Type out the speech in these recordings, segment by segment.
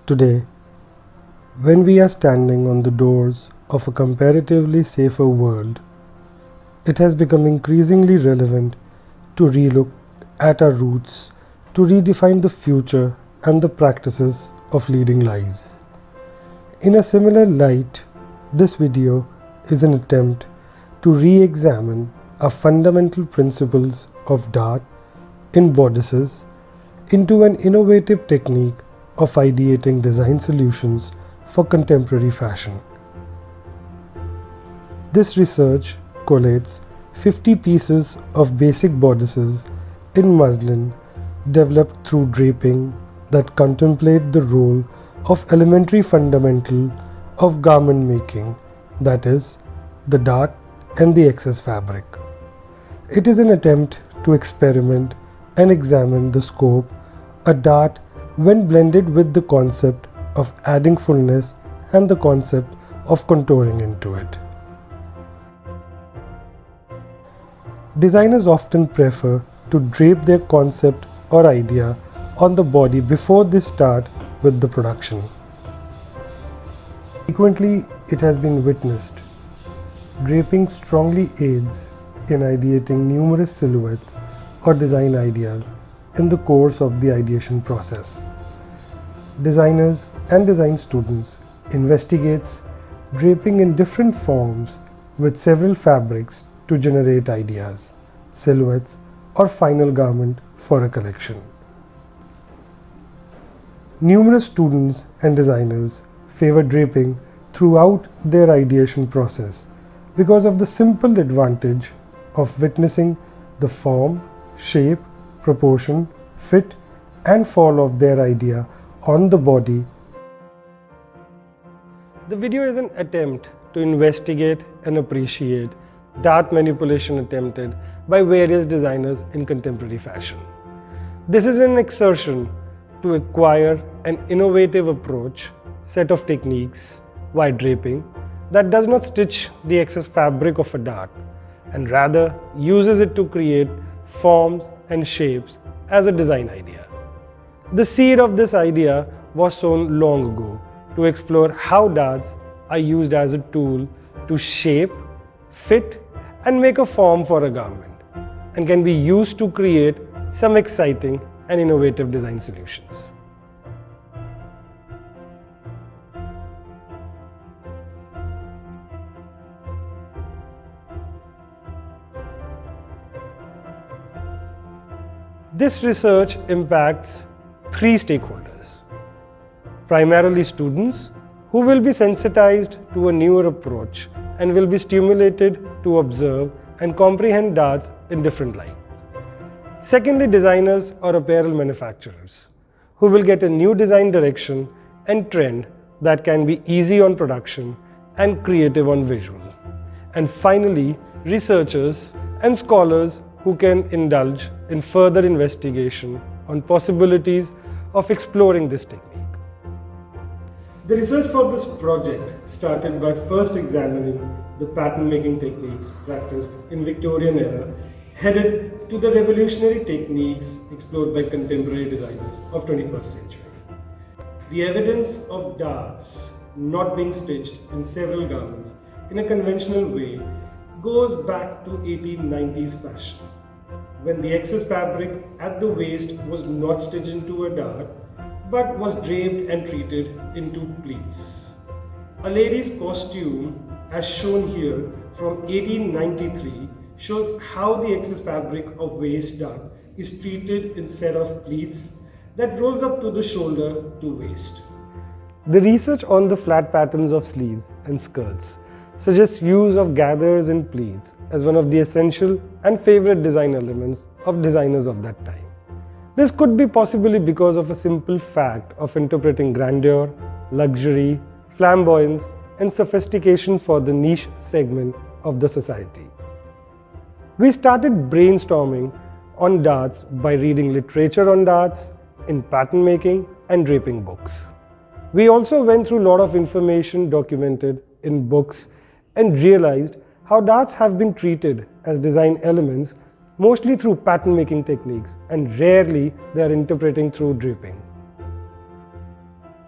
Today, when we are standing on the doors of a comparatively safer world, it has become increasingly relevant to relook at our roots, to redefine the future and the practices of leading lives. In a similar light, this video is an attempt to re-examine our fundamental principles of Dart in bodices into an innovative technique of ideating design solutions for contemporary fashion. This research collates 50 pieces of basic bodices in muslin developed through draping that contemplate the role of elementary fundamental of garment making, that is, the dart and the excess fabric. It is an attempt to experiment and examine the scope a dart when blended with the concept of adding fullness and the concept of contouring into it. Designers often prefer to drape their concept or idea on the body before they start with the production. Frequently, it has been witnessed, draping strongly aids in ideating numerous silhouettes or design ideas in the course of the ideation process. Designers and design students investigates draping in different forms with several fabrics to generate ideas, silhouettes, or final garment for a collection. Numerous students and designers favor draping throughout their ideation process because of the simple advantage of witnessing the form, shape, proportion, fit, and fall of their idea on the body. The video is an attempt to investigate and appreciate dart manipulation attempted by various designers in contemporary fashion. This is an exertion to acquire an innovative approach, set of techniques, while draping, that does not stitch the excess fabric of a dart and rather uses it to create forms and shapes as a design idea. The seed of this idea was sown long ago to explore how darts are used as a tool to shape, fit, and make a form for a garment, and can be used to create some exciting and innovative design solutions. This research impacts three stakeholders, primarily students who will be sensitized to a newer approach and will be stimulated to observe and comprehend darts in different lights. Secondly, designers or apparel manufacturers who will get a new design direction and trend that can be easy on production and creative on visual. And finally, researchers and scholars who can indulge in further investigation on possibilities of exploring this technique. The research for this project started by first examining the pattern making techniques practiced in Victorian era, headed to the revolutionary techniques explored by contemporary designers of 21st century. The evidence of darts not being stitched in several garments in a conventional way goes back to 1890s fashion, when the excess fabric at the waist was not stitched into a dart but was draped and treated into pleats. A lady's costume, as shown here from 1893, shows how the excess fabric of waist dart is treated in set of pleats that rolls up to the shoulder to waist. The research on the flat patterns of sleeves and skirts suggests use of gathers and pleats as one of the essential and favorite design elements of designers of that time. This could be possibly because of a simple fact of interpreting grandeur, luxury, flamboyance, and sophistication for the niche segment of the society. We started brainstorming on darts by reading literature on darts, in pattern making, and draping books. We also went through a lot of information documented in books and realized how darts have been treated as design elements mostly through pattern making techniques, and rarely they are interpreting through draping.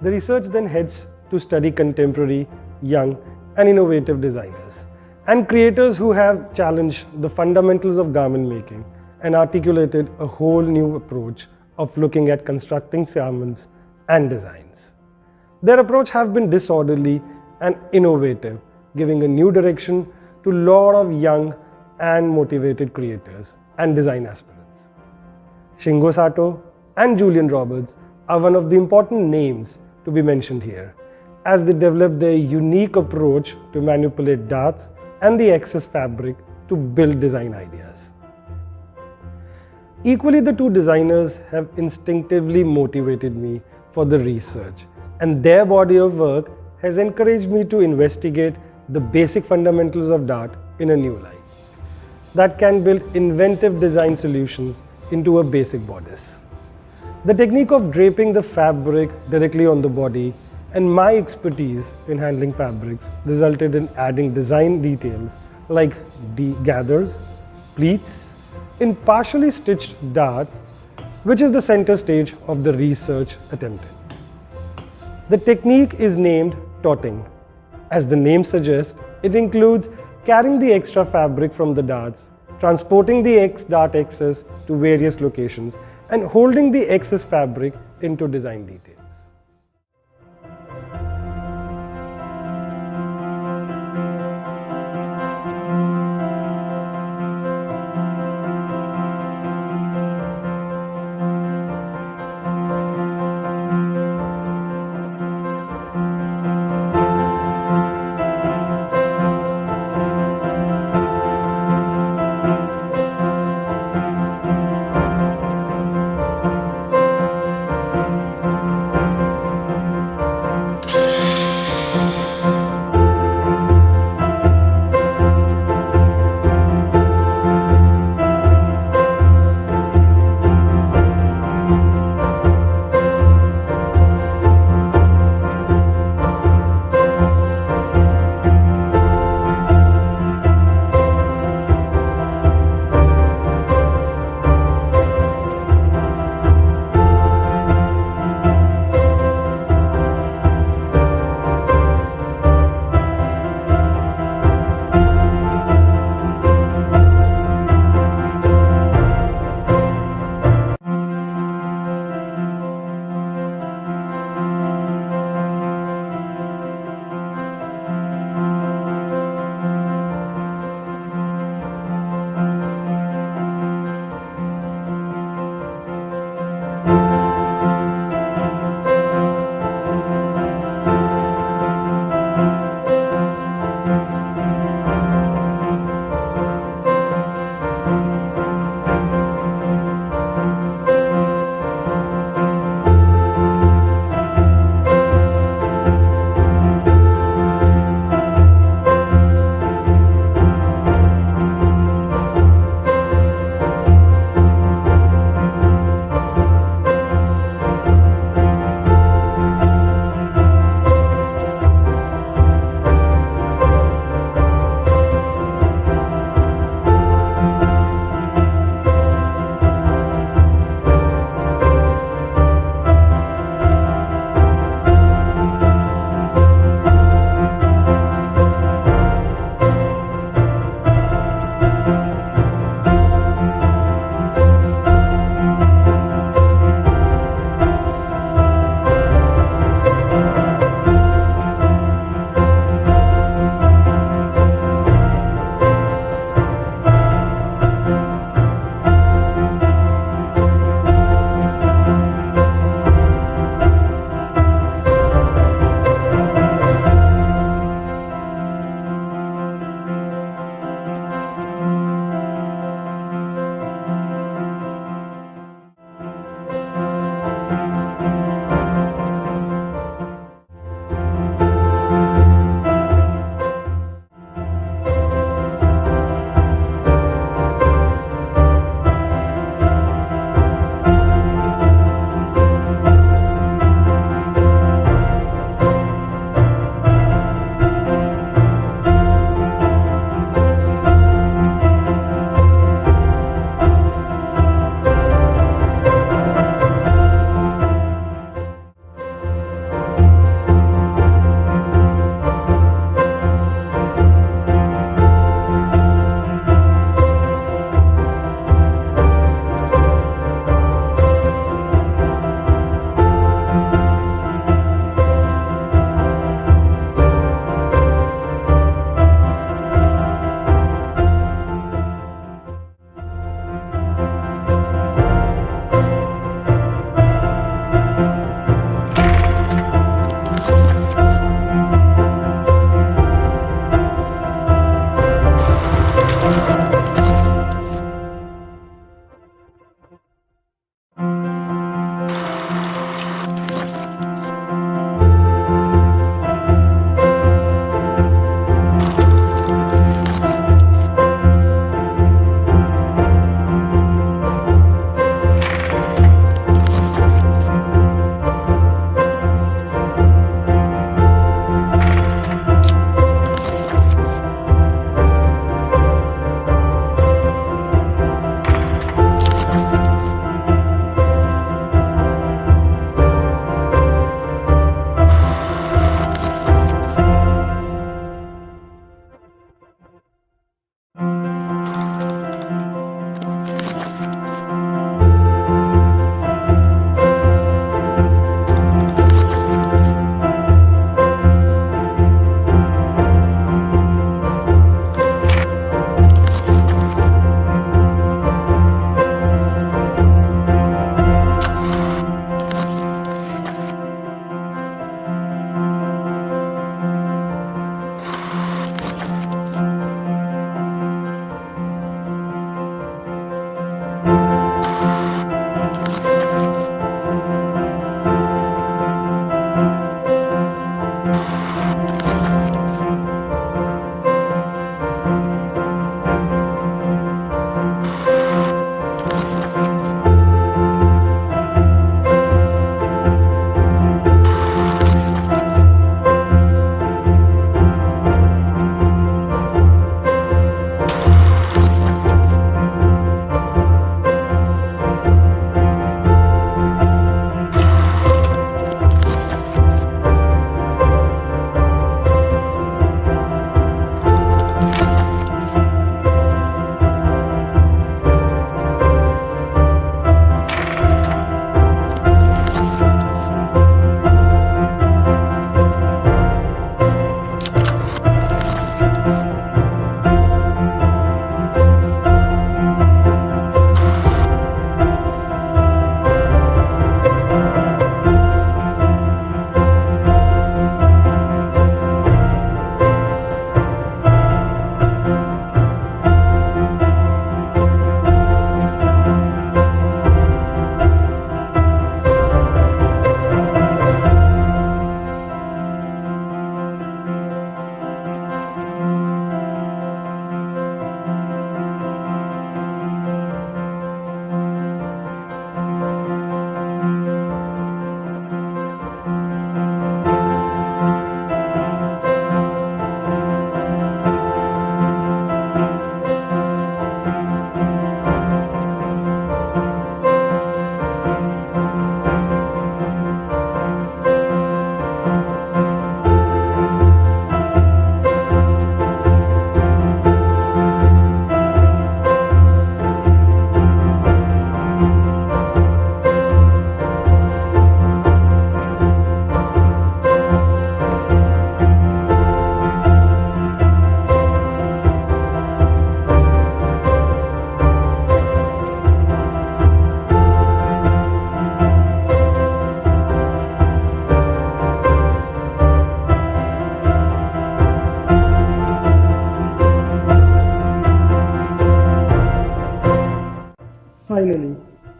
The research then heads to study contemporary, young, and innovative designers and creators who have challenged the fundamentals of garment making and articulated a whole new approach of looking at constructing garments and designs. Their approach has been disorderly and innovative, giving a new direction to a lot of young and motivated creators and design aspirants. Shingo Sato and Julian Roberts are one of the important names to be mentioned here, as they developed their unique approach to manipulate darts and the excess fabric to build design ideas. Equally, the two designers have instinctively motivated me for the research, and their body of work has encouraged me to investigate the basic fundamentals of dart in a new light that can build inventive design solutions into a basic bodice. The technique of draping the fabric directly on the body and my expertise in handling fabrics resulted in adding design details like gathers, pleats, in partially stitched darts, which is the center stage of the research attempted. The technique is named totting. As the name suggests, it includes carrying the extra fabric from the darts, transporting the dart excess to various locations, and holding the excess fabric into design details.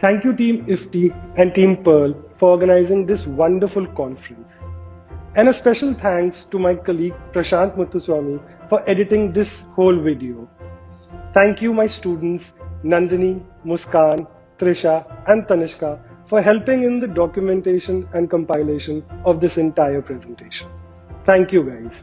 Thank you Team IFTI and Team Pearl for organizing this wonderful conference. And a special thanks to my colleague Prashant Muthuswamy for editing this whole video. Thank you my students Nandini, Muskan, Trisha and Tanishka for helping in the documentation and compilation of this entire presentation. Thank you guys.